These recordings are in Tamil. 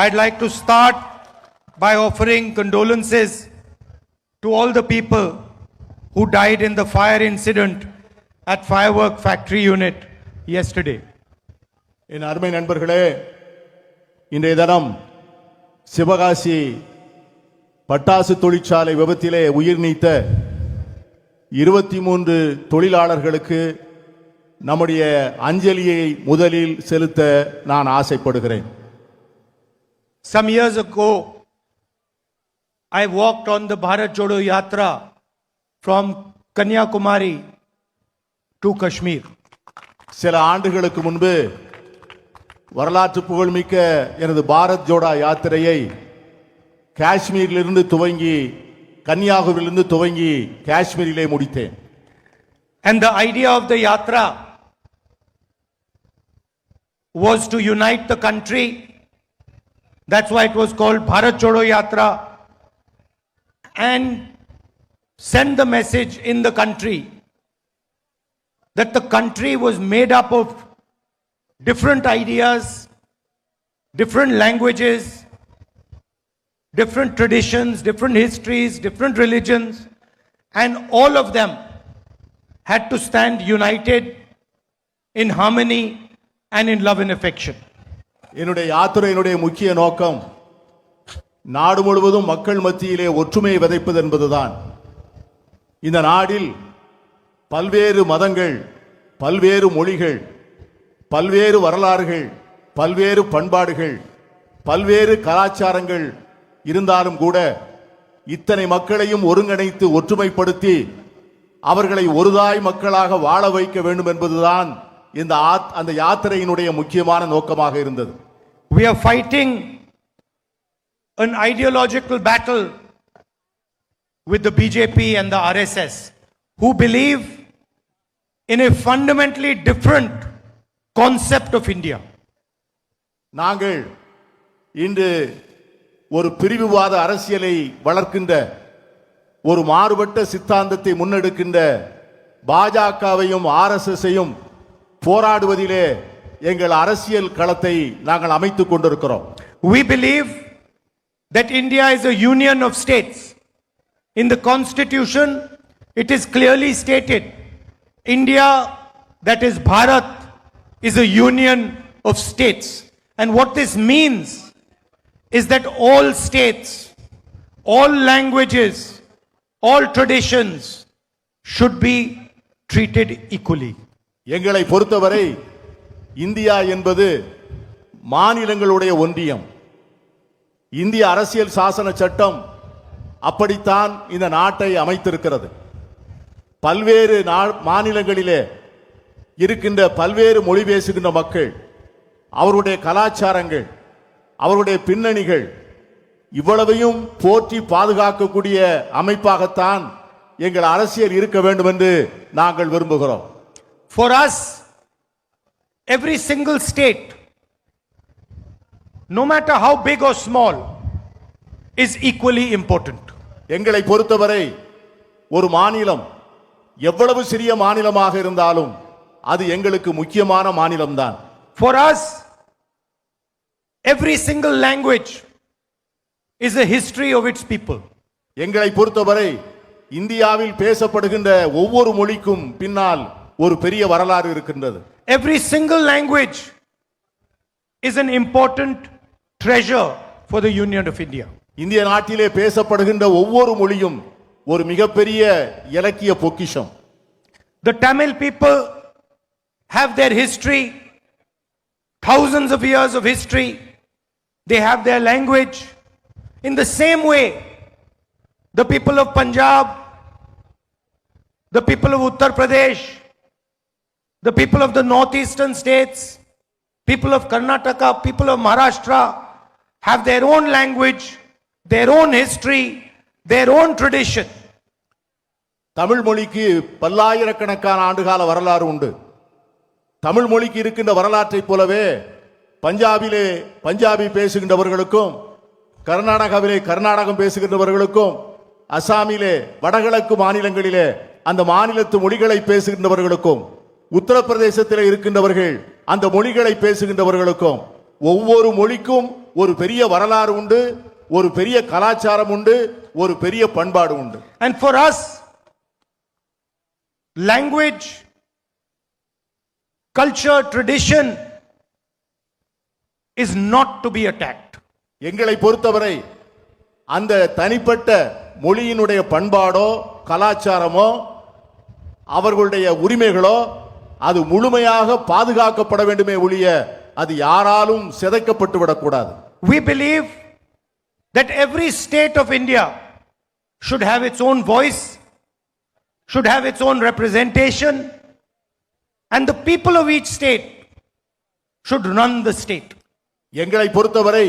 I'd like to start by offering condolences to all the people who died in the fire incident at Firework Factory Unit yesterday. என் அருமை நண்பர்களே, இன்றைய தினம் சிவகாசி பட்டாசு தொழிற்சாலை விபத்திலே உயிர் நீத்த 23 தொழிலாளர்களுக்கு நம்முடைய அஞ்சலியை முதலில் செலுத்த நான் ஆசைப்படுகிறேன். Some years ago, I walked on the Bharat Jodo Yatra from Kanyakumari to Kashmir. சில ஆண்டுகளுக்கு முன்பு வரலாற்று புகழ்மிக்க எனது பாரத் ஜோடா யாத்திரையை காஷ்மீரிலிருந்து துவங்கி கன்னியாகுமரியிலிருந்து துவங்கி காஷ்மீரிலே முடித்தேன். And the idea of the yatra was to unite the country. That's why it was called Bharat Jodo Yatra, and send the message in the country that the country was made up of different ideas, different languages, different traditions, different histories, different religions, and all of them had to stand united in harmony and in love and affection. என்னுடைய யாத்திரையினுடைய முக்கிய நோக்கம் நாடு முழுவதும் மக்கள் மத்தியிலே ஒற்றுமையை விதைப்பது என்பதுதான். இந்த நாடில் பல்வேறு மதங்கள், பல்வேறு மொழிகள், பல்வேறு வரலாறுகள், பல்வேறு பண்பாடுகள், பல்வேறு கலாச்சாரங்கள் இருந்தாலும் கூட இத்தனை மக்களையும் ஒருங்கிணைத்து ஒற்றுமைப்படுத்தி அவர்களை ஒருதாய் மக்களாக வாழ வைக்க வேண்டும் என்பதுதான் அந்த யாத்திரையினுடைய முக்கியமான நோக்கமாக இருந்தது. We are fighting an ideological battle with the BJP and the RSS, who believe in a fundamentally different concept of India. நாங்கள் இன்று ஒரு பிரிவுவாத அரசியலை வளர்க்கின்ற ஒரு மாறுபட்ட சித்தாந்தத்தை முன்னெடுக்கின்ற பாஜகவையும் ஆர்எஸ்எஸ்ஸையும் போராடுவதிலே எங்கள் அரசியல் களத்தை நாங்கள் அமைத்துக் கொண்டிருக்கிறோம். We believe that India is a union of states. In the constitution, it is clearly stated, India, that is Bharat, is a union of states. And what this means is that all states, all languages, all traditions should be treated equally. எங்களை பொறுத்தவரை இந்தியா என்பது மாநிலங்களுடைய ஒன்றியம். இந்திய அரசியல் சாசன சட்டம் அப்படித்தான் இந்த நாட்டை அமைத்திருக்கிறது. பல்வேறு மாநிலங்களிலே இருக்கின்ற பல்வேறு மொழி பேசுகின்ற மக்கள், அவருடைய கலாச்சாரங்கள், அவருடைய பின்னணிகள் இவ்வளவையும் போற்றி பாதுகாக்கக்கூடிய அமைப்பாகத்தான் எங்கள் அரசியல் இருக்க வேண்டும் என்று நாங்கள் விரும்புகிறோம். For us, every single state, no matter how big or small, is equally important. எங்களை பொறுத்தவரை ஒரு மாநிலம் எவ்வளவு சிறிய மாநிலமாக இருந்தாலும் அது எங்களுக்கு முக்கியமான மாநிலம்தான். For us, every single language is a history of its people. எங்களை பொறுத்தவரை இந்தியாவில் பேசப்படுகின்ற ஒவ்வொரு மொழிக்கும் பின்னால் ஒரு பெரிய வரலாறு இருக்கின்றது. Every single language is an important treasure for the Union of India. இந்திய நாட்டிலே பேசப்படுகின்ற ஒவ்வொரு மொழியும் ஒரு மிகப்பெரிய இலக்கிய பொக்கிஷம். The Tamil people have their history, thousands of years of history. They have their language. In the same way, the people of Punjab, the people of Uttar Pradesh, the people of the northeastern states, people of Karnataka, people of Maharashtra have their own language, their own history, their own tradition. Tamil மொழிக்கு பல்லாயிரக்கணக்கான ஆண்டுகால வரலாறு உண்டு. தமிழ் மொழிக்கு இருக்கின்ற வரலாற்றைப் போலவே பஞ்சாபிலே பஞ்சாபி பேசுகின்றவர்களுக்கும், கர்நாடகாவிலே கர்நாடகம் பேசுகின்றவர்களுக்கும், அசாமிலே வடகிழக்கு மாநிலங்களிலே அந்த மாநிலத்து மொழிகளை பேசுகின்றவர்களுக்கும், உத்தரப்பிரதேசத்தில் இருக்கின்றவர்கள் அந்த மொழிகளை பேசுகின்றவர்களுக்கும், ஒவ்வொரு மொழிக்கும் ஒரு பெரிய வரலாறு உண்டு, ஒரு பெரிய கலாச்சாரம் உண்டு, ஒரு பெரிய பண்பாடு உண்டு. And for us, language, culture, tradition is not to be attacked. எங்களை பொறுத்தவரை அந்த தனிப்பட்ட மொழியினுடைய பண்பாடோ கலாச்சாரமோ அவர்களுடைய உரிமைகளோ அது முழுமையாக பாதுகாக்கப்பட வேண்டுமே ஒழிய அது யாராலும் சிதைக்கப்பட்டு விடக்கூடாது. We believe that every state of India should have its own voice, should have its own representation, and the people of each state should run the state. எங்களை பொறுத்தவரை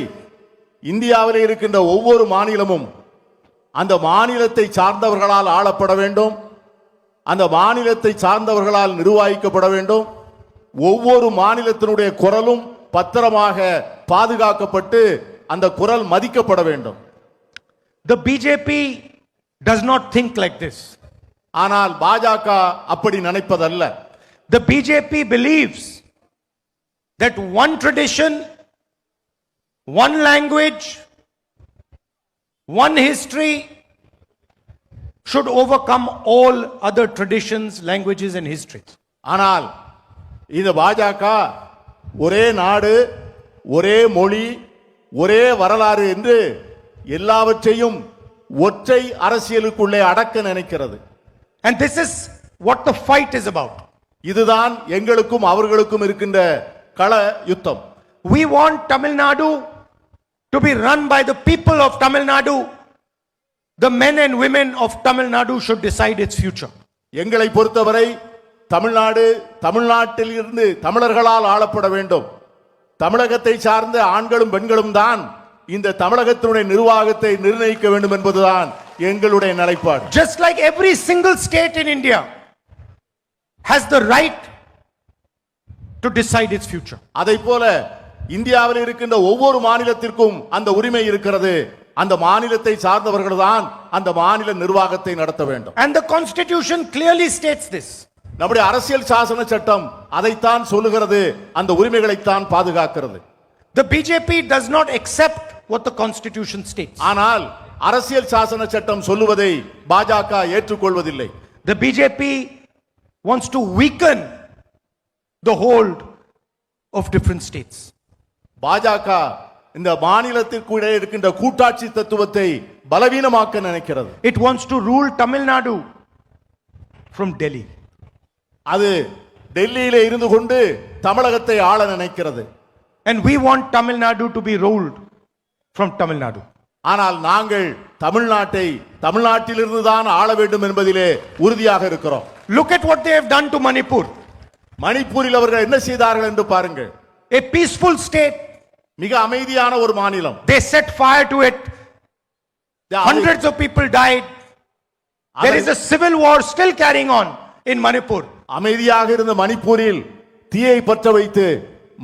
இந்தியாவில் இருக்கின்ற ஒவ்வொரு மாநிலமும் அந்த மாநிலத்தை சார்ந்தவர்களால் ஆளப்பட வேண்டும், அந்த மாநிலத்தை சார்ந்தவர்களால் நிர்வகிக்கப்பட வேண்டும். ஒவ்வொரு மாநிலத்தினுடைய குரலும் பத்திரமாக பாதுகாக்கப்பட்டு அந்த குரல் மதிக்கப்பட வேண்டும். The BJP does not think like this. ஆனால் பாஜக அப்படி நினைப்பதல்ல. The BJP believes that one tradition, one language, one history should overcome all other traditions, languages and histories. ஆனால் இந்த பாஜக ஒரே நாடு, ஒரே மொழி, ஒரே வரலாறு என்று எல்லாவற்றையும் ஒற்றை அரசியலுக்குள்ளே அடக்க நினைக்கிறது. And this is what the fight is about. இதுதான் எங்களுக்கும் அவர்களுக்கும் இருக்கின்ற கள யுத்தம். We want Tamil Nadu to be run by the people of Tamil Nadu. The men and women of Tamil Nadu should decide its future. எங்களை பொறுத்தவரை தமிழ்நாடு தமிழ்நாட்டில் இருந்து தமிழர்களால் ஆளப்பட வேண்டும். தமிழகத்தை சார்ந்த ஆண்களும் பெண்களும் தான் இந்த தமிழகத்தினுடைய நிர்வாகத்தை நிர்ணயிக்க வேண்டும் என்பதுதான் எங்களுடைய நிலைப்பாடு. Just like every single state in India has the right to decide its future. அதைப்போல இந்தியாவில் இருக்கின்ற ஒவ்வொரு மாநிலத்திற்கும் அந்த உரிமை இருக்கிறது. அந்த மாநிலத்தை சார்ந்தவர்கள் தான் அந்த மாநில நிர்வாகத்தை நடத்த வேண்டும். And the constitution clearly states this. நம்முடைய அரசியல் சாசன சட்டம் அதைத்தான் சொல்லுகிறது, அந்த உரிமைகளைத்தான் பாதுகாக்கிறது. The BJP does not accept what the constitution states. ஆனால் அரசியல் சாசன சட்டம் சொல்லுவதை பாஜக ஏற்றுக்கொள்வதில்லை. The BJP wants to weaken the hold of different states. பாஜக இந்த மாநிலத்திற்குள்ளே இருக்கின்ற கூட்டாட்சி தத்துவத்தை பலவீனமாக்க நினைக்கிறது. It wants to rule Tamil Nadu from Delhi. அது டெல்லியிலே இருந்து கொண்டு தமிழகத்தை ஆள நினைக்கிறது. And we want Tamil Nadu to be ruled from Tamil Nadu. ஆனால் நாங்கள் தமிழ்நாட்டை தமிழ்நாட்டிலிருந்து தான் ஆள வேண்டும் என்பதிலே உறுதியாக இருக்கிறோம். Look at what they have done to Manipur. மணிப்பூரில் அவர்கள் என்ன செய்தார்கள் என்று பாருங்கள். A peaceful state. மிக அமைதியான ஒரு மாநிலம். They set fire to it. Hundreds of people died. There is a civil war still carrying on in Manipur. அமைதியாக இருந்த மணிப்பூரில் தீயை பற்ற வைத்து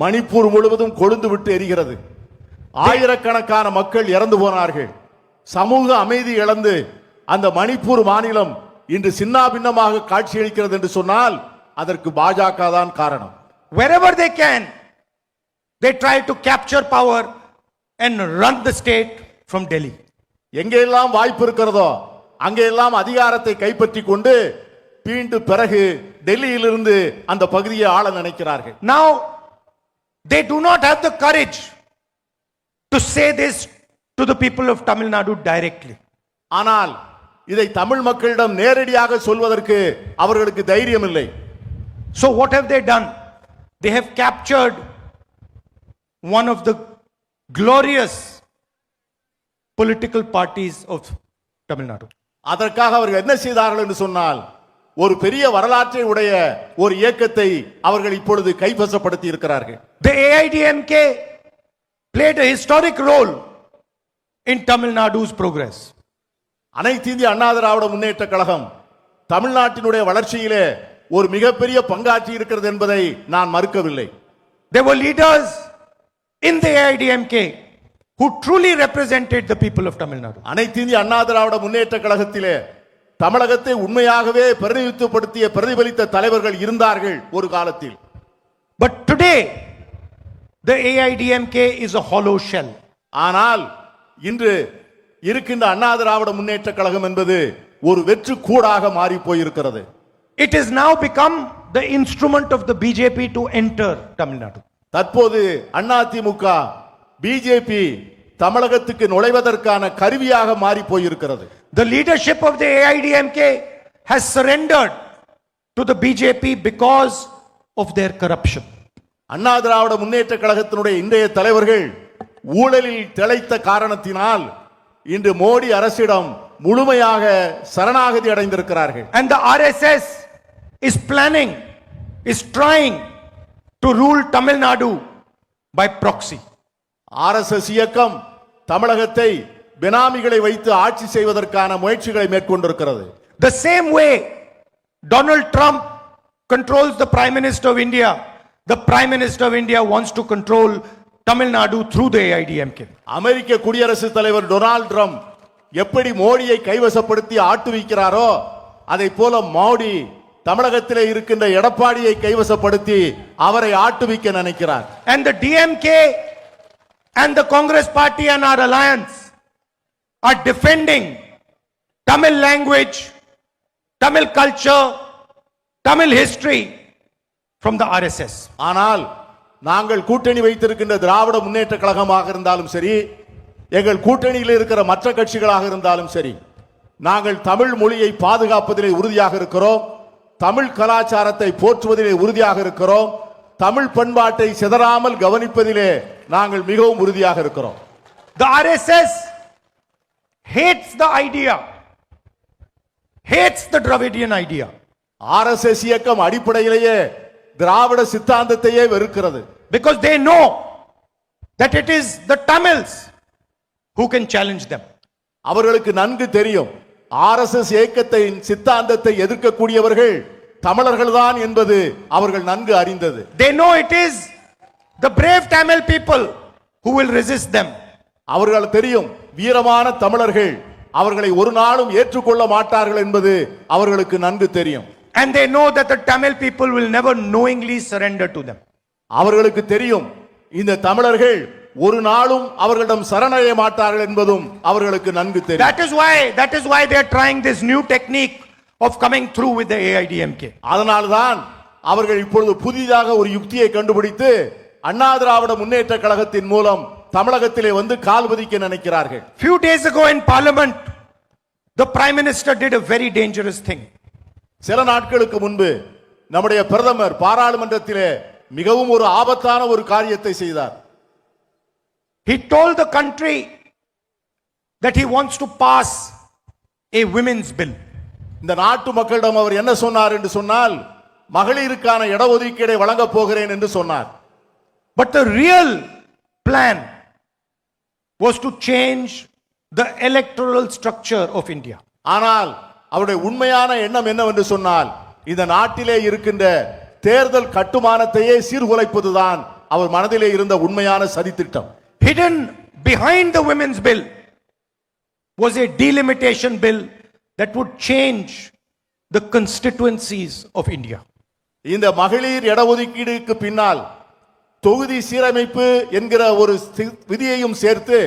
மணிப்பூர் முழுவதும் கொழுந்து விட்டு எரிகிறது. ஆயிரக்கணக்கான மக்கள் இறந்து போனார்கள். சமூக அமைதி இழந்து அந்த மணிப்பூர் மாநிலம் இன்று சின்னாபின்னமாக காட்சியளிக்கிறது என்று சொன்னால் அதற்கு பாஜக தான் காரணம். Wherever they can, they try to capture power and run the state from Delhi. எங்கெல்லாம் வாய்ப்பு இருக்கிறதோ அங்கெல்லாம் அதிகாரத்தை கைப்பற்றி கொண்டு பீண்டு பிறகு டெல்லியிலிருந்து அந்த பகுதியை ஆள நினைக்கிறார்கள். Now they do not have the courage to say this to the people of Tamil Nadu directly. ஆனால் இதை தமிழ் மக்களிடம் நேரடியாக சொல்வதற்கு அவர்களுக்கு தைரியம் இல்லை. So what have they done? They have captured one of the glorious political parties of Tamil Nadu. அதற்காக அவர்கள் என்ன செய்தார்கள் என்று சொன்னால் ஒரு பெரிய வரலாற்றை உடைய ஒரு இயக்கத்தை அவர்கள் இப்பொழுது கைவசப்படுத்தி இருக்கிறார்கள். The AIDMK played a historic role in Tamil Nadu's progress. அனைத்து இந்திய அண்ணா திராவிட முன்னேற்ற கழகம் தமிழ்நாட்டினுடைய வளர்ச்சியிலே ஒரு மிகப்பெரிய பங்காற்றி இருக்கிறது என்பதை நான் மறுக்கவில்லை. There were leaders in the AIDMK who truly represented the people of Tamil Nadu. அனைத்து இந்திய அண்ணா திராவிட முன்னேற்ற கழகத்திலே தமிழகத்தை உண்மையாகவே பிரதிநிதித்துவப்படுத்திய பிரதிபலித்த தலைவர்கள் இருந்தார்கள் ஒரு காலத்தில். But today the AIDMK is a hollow shell. ஆனால் இன்று இருக்கின்ற அண்ணா திராவிட முன்னேற்ற கழகம் என்பது ஒரு வெற்று கூடாக மாறி போயிருக்கிறது. It has now become the instrument of the BJP to enter Tamil Nadu. தற்போது அதிமுக பிஜேபி தமிழகத்துக்கு நுழைவதற்கான கருவியாக மாறி போயிருக்கிறது. The leadership of the AIDMK has surrendered to the BJP because of their corruption. Anna Dravida Munnetra கழகத்தினுடைய இன்றைய தலைவர்கள் ஊழலில் திளைத்த காரணத்தினால் இன்று மோடி அரசிடம் முழுமையாக சரணாகதி அடைந்திருக்கிறார்கள். And the RSS is planning, is trying to rule Tamil Nadu by proxy. RSS இயக்கம் தமிழகத்தை பினாமிகளை வைத்து ஆட்சி செய்வதற்கான முயற்சிகளை மேற்கொண்டிருக்கிறது. The same way Donald Trump controls the Prime Minister of India, the Prime Minister of India wants to control Tamil Nadu through the AIDMK. அமெரிக்க குடியரசுத் தலைவர் டொனால்ட் ட்ரம்ப் எப்படி மோடியை கைவசப்படுத்தி ஆட்டுவிக்கிறாரோ அதை போல மோடி தமிழகத்திலே இருக்கின்ற எடப்பாடியை கைவசப்படுத்தி அவரை ஆட்டுவிக்க நினைக்கிறார். And the DMK and the Congress party and our alliance are defending Tamil language, Tamil culture, Tamil history from the RSS. ஆனால் நாங்கள் கூட்டணி வைத்திருக்கின்ற திராவிட முன்னேற்ற கழகமாக இருந்தாலும் சரி, எங்கள் கூட்டணியில் இருக்கிற மற்ற கட்சிகளாக இருந்தாலும் சரி, நாங்கள் தமிழ் மொழியை பாதுகாப்பதிலே உறுதியாக இருக்கிறோம், தமிழ் கலாச்சாரத்தை போற்றுவதிலே உறுதியாக இருக்கிறோம், தமிழ் பண்பாட்டை சிதறாமல் கவனிப்பதிலே நாங்கள் மிகவும் உறுதியாக இருக்கிறோம். The RSS hates the idea, hates the Dravidian idea. RSS இயக்கம் அடிப்படையிலேயே திராவிட சித்தாந்தத்தையே வெறுக்கிறது. Because they know that it is the Tamils who can challenge them. அவர்களுக்கு நன்கு தெரியும் RSS இயக்கத்தின் சித்தாந்தத்தை எதிர்க்கக்கூடியவர்கள் தமிழர்கள்தான் என்பது அவர்கள் நன்கு அறிந்தது. They know it is the brave Tamil people who will resist them. அவர்கள் தெரியும் வீரமான தமிழர்கள் அவர்களை ஒரு நாளும் ஏற்றுக்கொள்ள மாட்டார்கள் என்பது அவர்களுக்கு நன்கு தெரியும். And they know that the Tamil people will never knowingly surrender to them. அவர்களுக்கு தெரியும் இந்த தமிழர்கள் ஒரு நாளும் அவர்களிடம் சரணடைய மாட்டார்கள் என்பதும் அவர்களுக்கு நன்கு தெரியும். That is why they are trying this new technique of coming through with the AIDMK. அதனால்தான் அவர்கள் இப்பொழுது புதிதாக ஒரு யுக்தியை கண்டுபிடித்து அண்ணா திராவிட முன்னேற்ற கழகத்தின் மூலம் தமிழகத்திலே வந்து கால் பதிக்க நினைக்கிறார்கள். Few days ago in Parliament, the Prime Minister did a very dangerous thing. சில நாட்களுக்கு முன்பு நம்முடைய பிரதமர் பாராளுமன்றத்திலே மிகவும் ஒரு ஆபத்தான ஒரு காரியத்தை செய்தார். He told the country that he wants to pass a women's bill. இந்த நாட்டு மக்களிடம் அவர் என்ன சொன்னார் என்று சொன்னால் மகளிருக்கான இடஒதுக்கீடை வழங்க போகிறேன் என்று சொன்னார். But the real plan was to change the electoral structure of India. ஆனால் அவருடைய உண்மையான எண்ணம் என்னவென்று சொன்னால் இந்த நாட்டிலே இருக்கின்ற தேர்தல் கட்டுமானத்தையே சீர்குலைப்பதுதான் அவர் மனதிலே இருந்த உண்மையான சதித்திட்டம். Hidden behind the women's bill was a delimitation bill that would change the constituencies of India. இந்த மகளிர் இடஒதுக்கீடுக்கு பின்னால் தொகுதி சீரமைப்பு என்கிற ஒரு விதியையும் சேர்த்து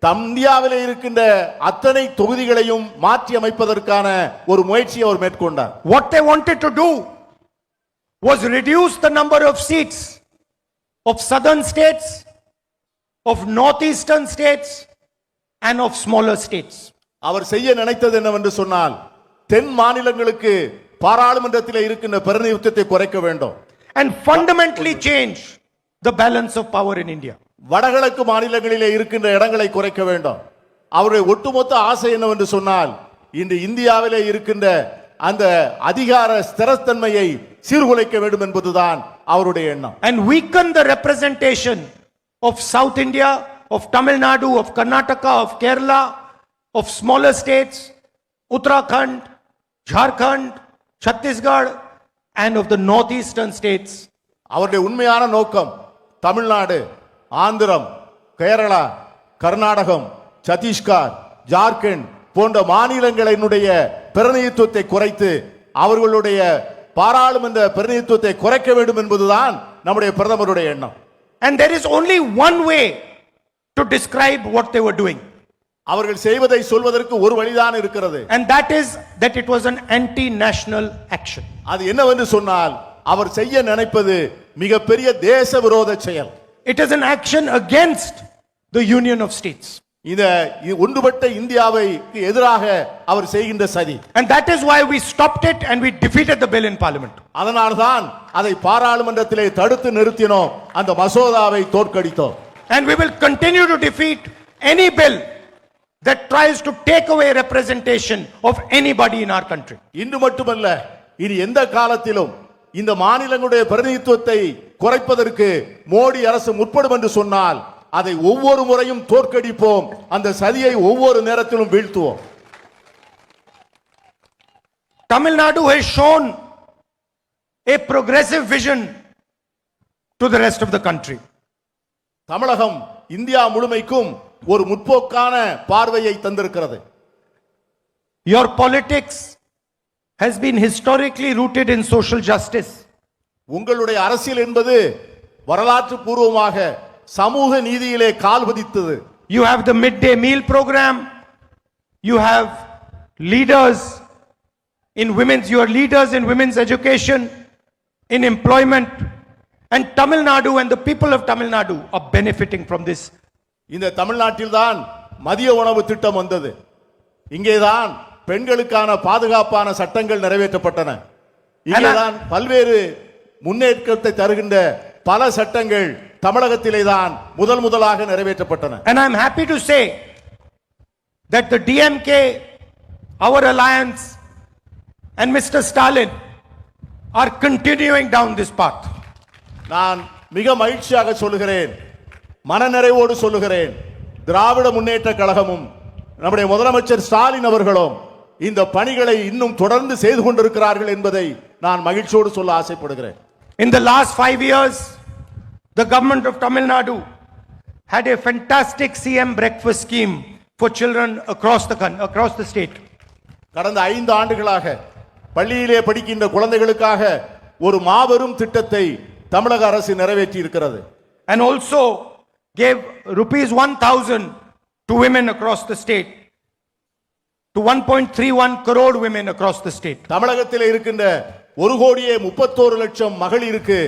இந்தியாவிலே இருக்கின்ற அத்தனை தொகுதிகளையும் மாற்றி அமைப்பதற்கான ஒரு முயற்சியை அவர் மேற்கொண்டார். What they wanted to do was reduce the number of seats of southern states, of northeastern states and of smaller states. அவர் செய்ய நினைத்தது என்னவென்று சொன்னால் தென் மாநிலங்களுக்கு பாராளுமன்றத்தில் இருக்கின்ற பிரதிநிதித்துவத்தை குறைக்க வேண்டும் and fundamentally change the balance of power in India. வடகிழக்கு மாநிலங்களிலே இருக்கின்ற இடங்களை குறைக்க வேண்டும். அவருடைய ஒட்டுமொத்த ஆசை என்னவென்று சொன்னால் இன்று இந்தியாவிலே இருக்கின்ற அந்த அதிகார ஸ்திரத்தன்மையை சீர்குலைக்க வேண்டும் என்பதுதான் அவருடைய எண்ணம். And weaken the representation of South India, of Tamil Nadu, of Karnataka, of Kerala, of smaller states, Uttarakhand, Jharkhand, Chhattisgarh and of the northeastern states. அவருடைய உண்மையான நோக்கம் தமிழ்நாடு, ஆந்திரம், கேரளா, கர்நாடகம், சத்தீஸ்கர், ஜார்க்கண்ட் போன்ற மாநிலங்களினுடைய பிரதிநிதித்துவத்தை குறைத்து அவர்களுடைய பாராளுமன்ற பிரதிநிதித்துவத்தை குறைக்க வேண்டும் என்பதுதான் நம்முடைய பிரதமருடைய எண்ணம். And there is only one way to describe what they were doing. அவர்கள் செய்வதை சொல்வதற்கு ஒரு வழிதான் இருக்கிறது. And that is that it was an anti-national action. அது என்னவென்று சொன்னால் அவர் செய்ய நினைப்பது மிகப்பெரிய தேச விரோத செயல். It is an action against the Union of States. இந்த ஒன்றுபட்ட இந்தியாவுக்கு எதிராக அவர் செய்கின்ற சதி. And that is why we stopped it and we defeated the bill in parliament. அதனால்தான் அதை பாராளுமன்றத்திலே தடுத்து நிறுத்தினோம், அந்த மசோதாவை தோற்கடித்தோம். And we will continue to defeat any bill that tries to take away representation of anybody in our country. இன்று மட்டுமல்ல, இனி எந்த காலத்திலும் இந்த மாநிலங்களுடைய பிரதிநிதித்துவத்தை குறைப்பதற்கு மோடி அரசு முற்படும் என்று சொன்னால் அதை ஒவ்வொரு முறையும் தோற்கடிப்போம், அந்த சதியை ஒவ்வொரு நேரத்திலும் வீழ்த்துவோம். Tamil Nadu has shown a progressive vision to the rest of the country. Tamilagam India முழுமைக்கும் ஒரு முற்போக்கான பார்வையை தந்திருக்கிறது. Your politics has been historically rooted in social justice. உங்களுடைய அரசியல் என்பது வரலாற்று பூர்வமாக சமூக நீதியிலே கால் பதித்தது. You have the midday meal program. You have leaders in you are leaders in women's education, in employment. And Tamil Nadu and the people of Tamil Nadu are benefiting from this. இந்த தமிழ்நாட்டில்தான் மதிய உணவு திட்டம் வந்தது. இங்கேதான் பெண்களுக்கான பாதுகாப்பான சட்டங்கள் நிறைவேற்றப்பட்டன. இங்கேதான் பல்வேறு முன்னேற்றத்தை தருகின்ற பல சட்டங்கள் தமிழகத்திலே தான் முதலாக நிறைவேற்றப்பட்டன. And I am happy to say that the DMK, our alliance, and Mr. Stalin are continuing down this path. நான் மிக மகிழ்ச்சியாக சொல்லுகிறேன், மனநிறைவோடு சொல்லுகிறேன், திராவிட முன்னேற்ற கழகமும் நம்முடைய முதலமைச்சர் ஸ்டாலின் அவர்களும் இந்த பணிகளை இன்னும் தொடர்ந்து செய்து கொண்டிருக்கிறார்கள் என்பதை நான் மகிழ்ச்சியோடு சொல்ல ஆசைப்படுகிறேன். In the last 5 years, the government of Tamil Nadu had a fantastic CM breakfast scheme for children across the state. கடந்த 5 ஆண்டுகளாக பள்ளியிலே படிக்கின்ற குழந்தைகளுக்காக ஒரு மாபெரும் திட்டத்தை தமிழக அரசு நிறைவேற்றி இருக்கிறது. And also gave rupees 1,000 to women across the state, to 1.31 crore women across the state. தமிழகத்தில் இருக்கின்ற 1,31,00,000 மகளிருக்கு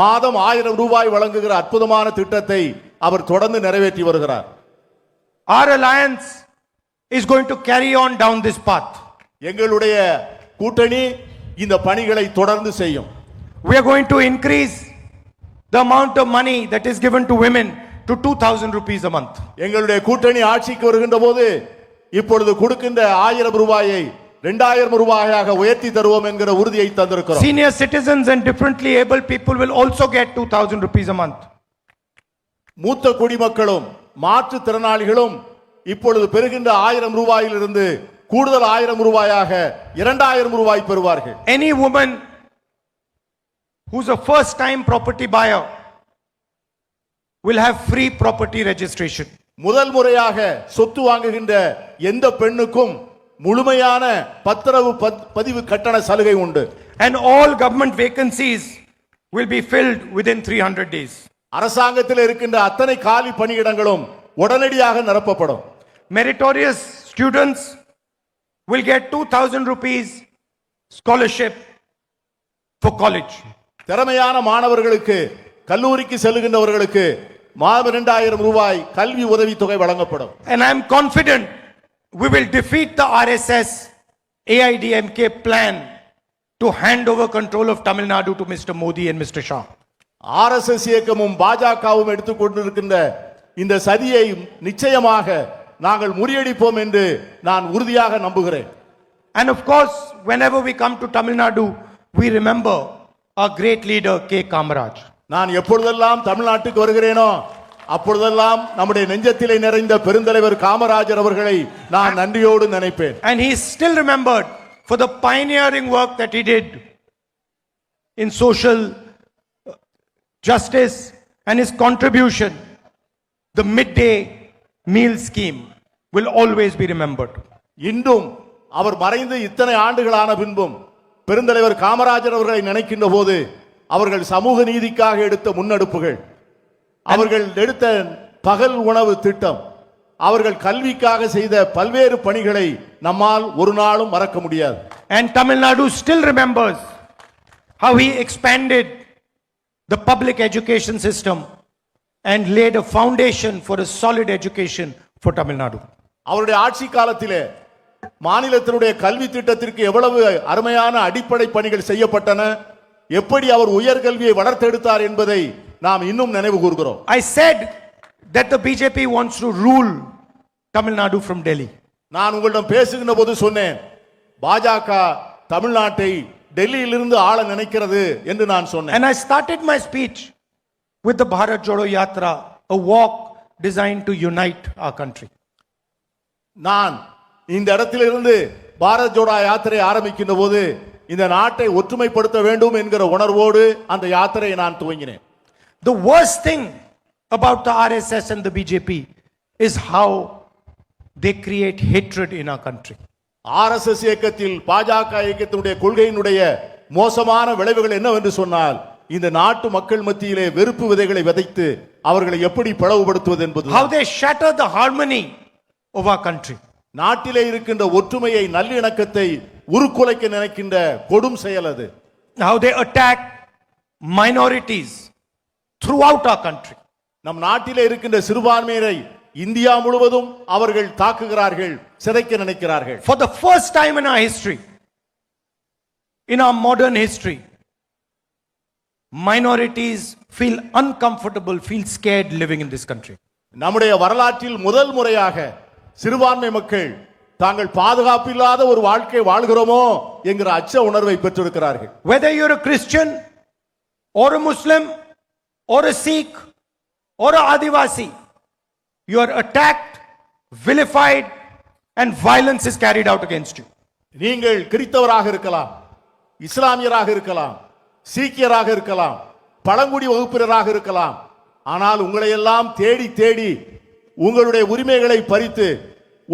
மாதம் 1000 ரூபாய் வழங்குகிற அற்புதமான திட்டத்தை அவர் தொடர்ந்து நிறைவேற்றி வருகிறார். Our alliance is going to carry on down this path. எங்களுடைய கூட்டணி இந்த பணிகளை தொடர்ந்து செய்யும். We are going to increase the amount of money that is given to women to 2,000 rupees a month. எங்களுடைய கூட்டணி ஆட்சிக்கு வருகின்ற போது இப்பொழுது கொடுக்கின்ற 1000 ரூபாயை 2000 ரூபாயாக உயர்த்தி தருவோம் என்கிற உறுதியை தந்திருக்கிறோம். Senior citizens and differently able people will also get 2,000 rupees a month. மூத்த குடிமக்களும் மாற்றுத் திறனாளிகளும் இப்பொழுது பெறுகின்ற 1000 ரூபாயிலிருந்து கூடுதல் 1000 ரூபாயாக 2000 ரூபாய் பெறுவார்கள். Any woman who's a first time property buyer will have free property registration. முதல் முறையாக சொத்து வாங்குகின்ற எந்த பெண்ணுக்கும் முழுமையான பத்திரவு பதிவு கட்டண சலுகை உண்டு. And all government vacancies will be filled within 300 days. அரசாங்கத்தில் இருக்கின்ற அத்தனை காலி பணியிடங்களும் உடனடியாக நிரப்பப்படும். Meritorious students will get 2,000 rupees scholarship for college. திறமையான மாணவர்களுக்கு கல்லூரிக்கு செல்லுகின்றவர்களுக்கு மாதம் 2000 ரூபாய் கல்வி உதவி தொகை வழங்கப்படும். And I am confident we will defeat the RSS AIDMK plan to hand over control of Tamil Nadu to Mr. Modi and Mr. Shah. RSS இயக்கமும் பாஜகவும் எடுத்துக்கொண்டிருக்கின்ற இந்த சதியை நிச்சயமாக நாங்கள் முறியடிப்போம் என்று நான் உறுதியாக நம்புகிறேன். And of course, whenever we come to Tamil Nadu, we remember our great leader K. Kamaraj. நான் எப்பொழுதெல்லாம் தமிழ்நாட்டுக்கு வருகிறேனோ அப்பொழுதெல்லாம் நம்முடைய நெஞ்சத்திலே நிறைந்த பெருந்தலைவர் காமராஜர் அவர்களை நான் நன்றியோடு நினைப்பேன். And he is still remembered for the pioneering work that he did in social justice and his contribution. The midday meal scheme will always be remembered. இன்றும் அவர் மறைந்து இத்தனை ஆண்டுகளான பின்பும் பெருந்தலைவர் காமராஜர் அவர்களை நினைக்கின்ற போது அவர்கள் சமூக நீதிக்காக எடுத்த முன்னெடுப்புகள், அவர்கள் எடுத்த பகல் உணவு திட்டம், அவர்கள் கல்விக்காக செய்த பல்வேறு பணிகளை நம்மால் ஒரு நாளும் மறக்க முடியாது. And Tamil Nadu still remembers how he expanded the public education system and laid a foundation for a solid education for Tamil Nadu. அவருடைய ஆட்சி காலத்திலே மாநிலத்தினுடைய கல்வி திட்டத்திற்கு எவ்வளவு அருமையான அடிப்படை பணிகள் செய்யப்பட்டன, எப்படி அவர் உயர்கல்வியை வளர்த்தெடுத்தார் என்பதை நாம் இன்னும் நினைவு கூர்கிறோம். I said that the BJP wants to rule Tamil Nadu from Delhi. நான் உங்களிடம் பேசுகின்ற போது சொன்னேன், பாஜக தமிழ்நாட்டை டெல்லியிலிருந்து ஆள நினைக்கிறது என்று நான் சொன்னேன். And I started my speech with the Bharat Jodo Yatra, a walk designed to unite our country. நான் இந்த இடத்திலிருந்து பாரத் ஜோடோ யாத்திரை ஆரம்பிக்கின்ற போது இந்த நாட்டை ஒற்றுமைப்படுத்த வேண்டும் என்கிற உணர்வோடு அந்த யாத்திரையை நான் துவங்கினேன். The worst thing about the RSS and the BJP is how they create hatred in our country. RSS இயக்கத்தில் பாஜக இயக்கத்தினுடைய கொள்கையினுடைய மோசமான விளைவுகள் என்னவென்று சொன்னால், இந்த நாட்டு மக்கள் மத்தியிலே வெறுப்பு விதைகளை விதைத்து அவர்களை எப்படி பிளவுபடுத்துவது என்பது. How they shatter the harmony of our country. நாட்டிலே இருக்கின்ற ஒற்றுமையை நல்லிணக்கத்தை உருக்குலைக்க நினைக்கின்ற கொடும் செயல் அது. How they attack minorities throughout our country. நம் நாட்டிலே இருக்கின்ற சிறுபான்மையினரை இந்தியா முழுவதும் அவர்கள் தாக்குகிறார்கள், சிதைக்க நினைக்கிறார்கள். For the first time in our history, in our modern history, minorities feel uncomfortable, feel scared living in this country. நம்முடைய வரலாற்றில் முதல் முறையாக சிறுபான்மை மக்கள் தாங்கள் பாதுகாப்பில்லாத ஒரு வாழ்க்கை வாழ்கிறோமோ என்கிற அச்ச உணர்வை பெற்றிருக்கிறார்கள். Whether you're a Christian or a Muslim or a Sikh or a Adivasi, you are attacked, vilified, and violence is carried out against you. நீங்கள் கிறிஸ்தவராக இருக்கலாம், இஸ்லாமியராக இருக்கலாம், சீக்கியராக இருக்கலாம், பழங்குடி வகுப்பினராக இருக்கலாம், ஆனால் உங்களை எல்லாம் தேடி தேடி உங்களுடைய உரிமைகளை பறித்து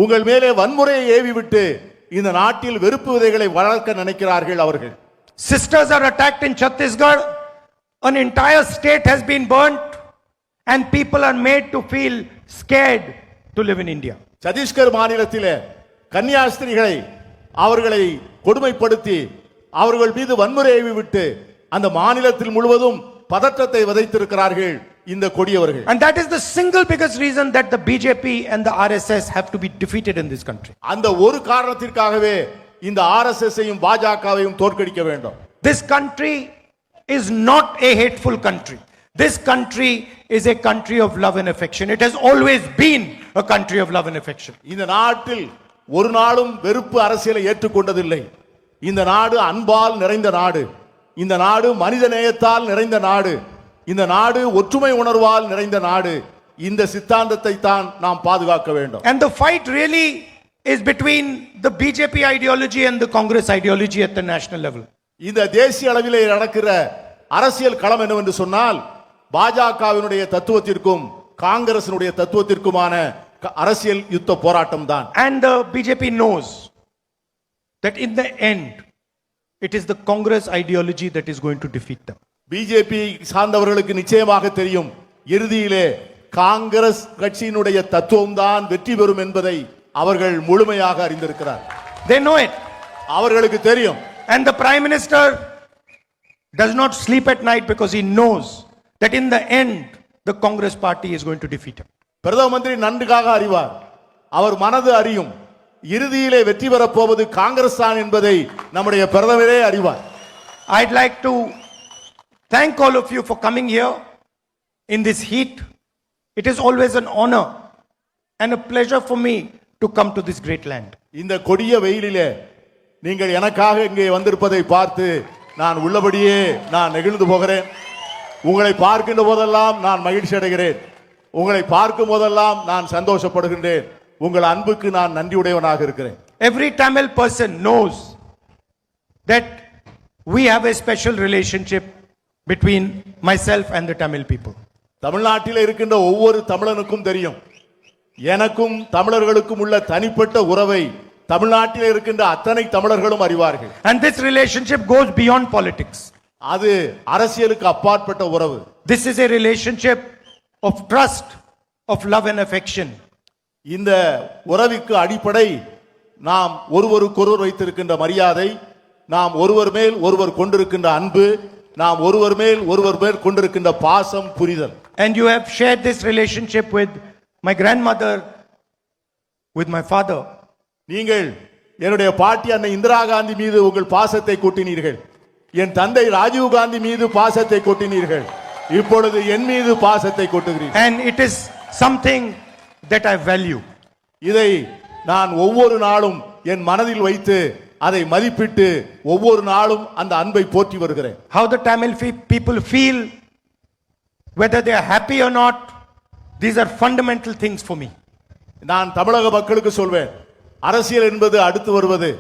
உங்கள் மேலே வன்முறையை ஏவி விட்டு இந்த நாட்டில் வெறுப்பு விதைகளை வளர்க்க நினைக்கிறார்கள் அவர்கள். Sisters are attacked in Chhattisgarh. An entire state has been burnt and people are made to feel scared to live in India. Chhattisgarh மாநிலத்திலே கன்னியாஸ்திரிகளை அவர்களை கொடுமைப்படுத்தி அவர்கள் மீது வன்முறை ஏவி விட்டு அந்த மாநிலத்தில் முழுவதும் பதற்றத்தை விதைத்திருக்கிறார்கள் இந்த கொடியவர்கள். And that is the single biggest reason that the BJP and the RSS have to be defeated in this country. அந்த ஒரு காரணத்திற்காகவே இந்த ஆர்எஸ்எஸ்ஸையும் பாஜகவையும் தோற்கடிக்க வேண்டும். This country is not a hateful country. This country is a country of love and affection. It has always been a country of love and affection. இந்த நாட்டில் ஒரு நாளும் வெறுப்பு அரசியலை ஏற்றுக்கொண்டதில்லை. இந்த நாடு அன்பால் நிறைந்த நாடு, இந்த நாடு மனித நேயத்தால் நிறைந்த நாடு, இந்த நாடு ஒற்றுமை உணர்வால் நிறைந்த நாடு. இந்த சித்தாந்தத்தை தான் நாம் பாதுகாக்க வேண்டும். And the fight really is between the BJP ideology and the Congress ideology at the national level. இந்த தேசிய அளவிலே நடக்கிற அரசியல் களம் என்னவென்று சொன்னால், பாஜகவினுடைய தத்துவத்திற்கும் காங்கிரசினுடைய தத்துவத்திற்குமான அரசியல் யுத்த போராட்டம் தான். And the BJP knows that in the end it is the Congress ideology that is going to defeat them. BJP சார்ந்தவர்களுக்கு நிச்சயமாக தெரியும், இறுதியிலே காங்கிரஸ் கட்சியினுடைய தத்துவம் தான் வெற்றி பெறும் என்பதை அவர்கள் முழுமையாக அறிந்திருக்கிறார். They know it. அவர்களுக்கு தெரியும். And the Prime Minister does not sleep at night because he knows that in the end the Congress party is going to defeat him. பிரதம மந்திரி நன்றாக அறிவார், அவர் மனது அறியும், இறுதியிலே வெற்றி பெறப் போவது காங்கிரஸ் தான் என்பதை நம்முடைய பிரதமரே அறிவார். I'd like to thank all of you for coming here in this heat. It is always an honor and a pleasure for me to come to this great land. இந்த கொடிய வெயிலிலே நீங்கள் எனக்காக இங்கே வந்திருப்பதை பார்த்து நான் உள்ளபடியே நான் நெகிழ்ந்து போகிறேன். உங்களை பார்க்கின்ற போதெல்லாம் நான் மகிழ்ச்சி அடைகிறேன். உங்களை பார்க்கும் போதெல்லாம் நான் சந்தோஷப்படுகின்றேன். உங்கள் அன்புக்கு நான் நன்றியுடையவனாக இருக்கிறேன். Every Tamil person knows that we have a special relationship between myself and the Tamil people. தமிழ்நாட்டில் இருக்கின்ற ஒவ்வொரு தமிழனுக்கும் தெரியும், எனக்கும் தமிழர்களுக்கும் உள்ள தனிப்பட்ட உறவை தமிழ்நாட்டில் இருக்கின்ற அத்தனை தமிழர்களும் அறிவார்கள். And this relationship goes beyond politics. அது அரசியலுக்கு அப்பாற்பட்ட உறவு. This is a relationship of trust, of love and affection. இந்த உறவுக்கு அடிப்படை நாம் ஒருவருக்கொருவர் வைத்திருக்கின்ற மரியாதை, நாம் ஒருவர் மேல் ஒருவர் கொண்டிருக்கின்ற அன்பு, நாம் ஒருவர் மேல் கொண்டிருக்கின்ற பாசம், புரிதல். And you have shared this relationship with my grandmother, with my father. நீங்கள் என்னுடைய பாட்டி அன்னை இந்திரா காந்தி மீது உங்கள் பாசத்தை கொட்டினீர்கள். என் தந்தை ராஜீவ் காந்தி மீது பாசத்தை கொட்டினீர்கள். இப்பொழுது என் மீது பாசத்தை கொட்டுகிறீர்கள். And it is something that I value. இதை நான் ஒவ்வொரு நாளும் என் மனதில் வைத்து அதை மதிப்பிட்டு ஒவ்வொரு நாளும் அந்த அன்பை போற்றி வருகிறேன். How the Tamil people feel, whether they are happy or not, these are fundamental things for me. நான் தமிழக மக்களுக்கு சொல்வேன், அரசியல் என்பது அடுத்து வருவது.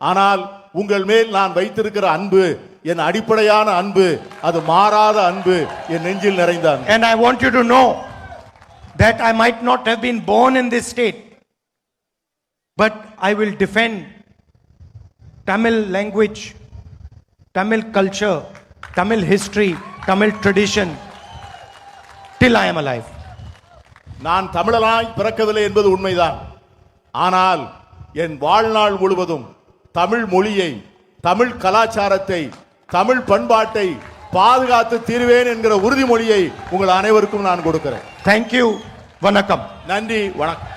ஆனால் உங்கள் மேல் நான் வைத்திருக்கிற அன்பு, என் அடிப்படையான அன்பு, அது மாறாத அன்பு, என் நெஞ்சில் நிறைந்த அன்பு. And I want you to know that I might not have been born in this state, but I will defend Tamil language, Tamil culture, Tamil history, Tamil tradition till I am alive. நான் தமிழனாய் பிறக்கவில்லை என்பது உண்மைதான். ஆனால் என் வாழ்நாள் முழுவதும் தமிழ் மொழியை, தமிழ் கலாச்சாரத்தை, தமிழ் பண்பாட்டை பாதுகாத்து தீர்வேன் என்கிற உறுதிமொழியை உங்கள் அனைவருக்கும் நான் கொடுக்கிறேன். Thank you. Vanakkam. நன்றி, வணக்கம்.